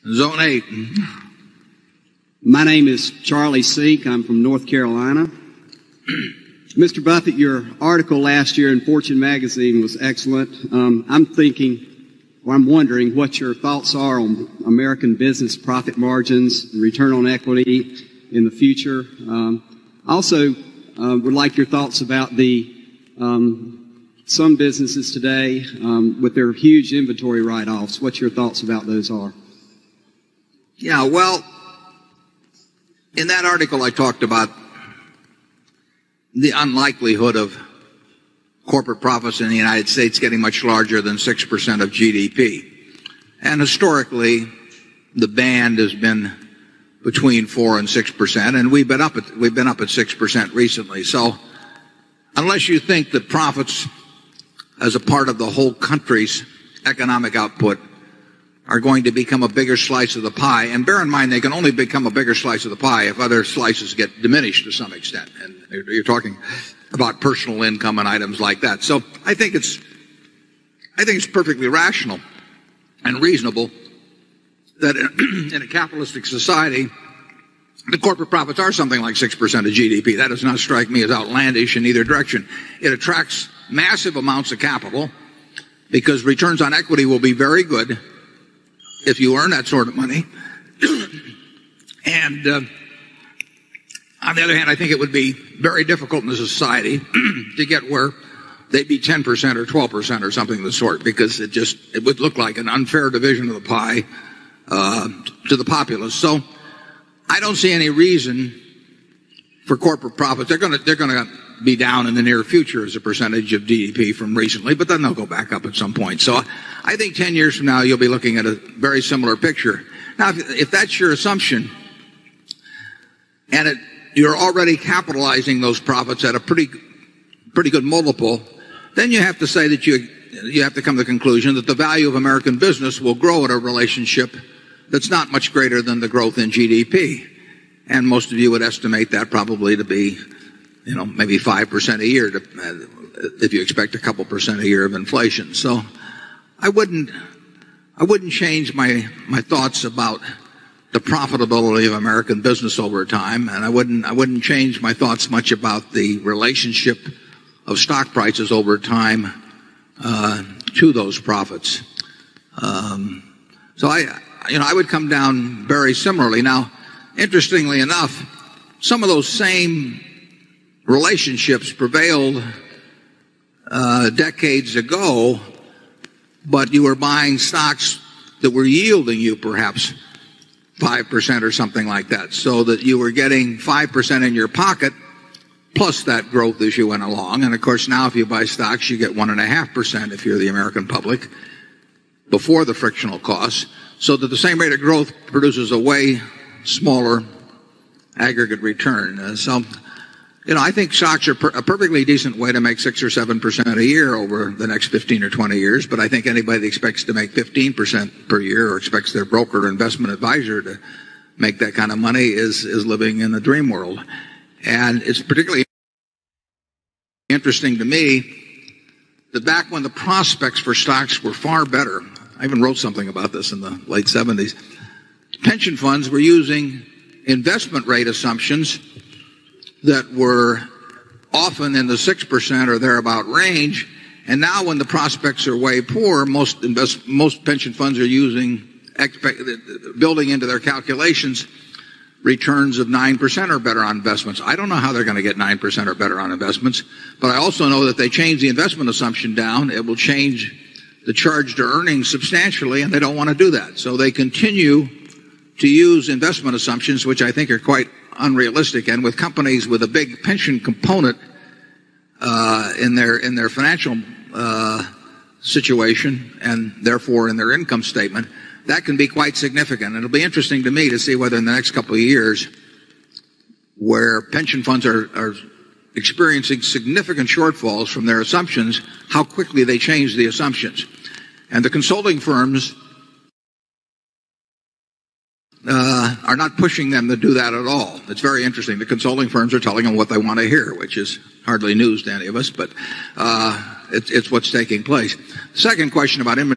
Zone 8. My name is Charlie Sink. I'm from North Carolina. Mr. Buffett, your article last year in Fortune magazine was excellent. I'm wondering what your thoughts are on American business profit margins, return on equity in the future. Also, would like your thoughts about the some businesses today with their huge inventory write-offs. What your thoughts about those are? Yeah, well, in that article I talked about the unlikelihood of corporate profits in the United States getting much larger than 6% of GDP. And historically, the band has been between 4 and 6%, and we've been up at 6% recently. So unless you think that profits as a part of the whole country's economic output are going to become a bigger slice of the pie, and bear in mind they can only become a bigger slice of the pie if other slices get diminished to some extent, and you're talking about personal income and items like that. So I think it's perfectly rational and reasonable that in a capitalistic society the corporate profits are something like 6% of GDP. That does not strike me as outlandish in either direction. It attracts massive amounts of capital because returns on equity will be very good if you earn that sort of money. And on the other hand, I think it would be very difficult in a society to get where they'd be 10% or 12% or something of the sort, because it would look like an unfair division of the pie to the populace. So I don't see any reason for corporate profits. They're going to be down in the near future as a percentage of GDP from recently, but then they'll go back up at some point. So I think 10 years from now you'll be looking at a very similar picture. Now, if that's your assumption, and you're already capitalizing those profits at a pretty good multiple, then you have to say that you have to come to the conclusion that the value of American business will grow at a relationship that's not much greater than the growth in GDP. And most of you would estimate that probably to be, maybe 5% a year, if you expect a couple percent a year of inflation. So I wouldn't change my thoughts about the profitability of American business over time, and I wouldn't change my thoughts much about the relationship of stock prices over time to those profits. So I would come down very similarly. Now, interestingly enough, some of those same relationships prevailed decades ago, but you were buying stocks that were yielding you perhaps 5% or something like that, so that you were getting 5% in your pocket plus that growth as you went along. And of course now if you buy stocks you get 1.5% if you're the American public before the frictional costs, so that the same rate of growth produces a way smaller aggregate return. So I think stocks are a perfectly decent way to make 6 or 7% a year over the next 15 or 20 years. But I think anybody that expects to make 15% per year, or expects their broker or investment advisor to make that kind of money, is living in the dream world. And it's particularly interesting to me that back when the prospects for stocks were far better, I even wrote something about this in the late 70s, pension funds were using investment rate assumptions that were often in the 6% or thereabout range. And now when the prospects are way poor, most pension funds are building into their calculations returns of 9% or better on investments. I don't know how they're going to get 9% or better on investments, but I also know that they change the investment assumption down, it will change the charge to earnings substantially, and they don't want to do that. So they continue to use investment assumptions, which I think are quite unrealistic. And with companies with a big pension component in their financial situation, and therefore in their income statement, that can be quite significant. It'll be interesting to me to see whether in the next couple of years, where pension funds are experiencing significant shortfalls from their assumptions, how quickly they change the assumptions. And the consulting firms are not pushing them to do that at all. It's very interesting. The consulting firms are telling them what they want to hear, which is hardly news to any of us, but it's what's taking place. Second question about inventory.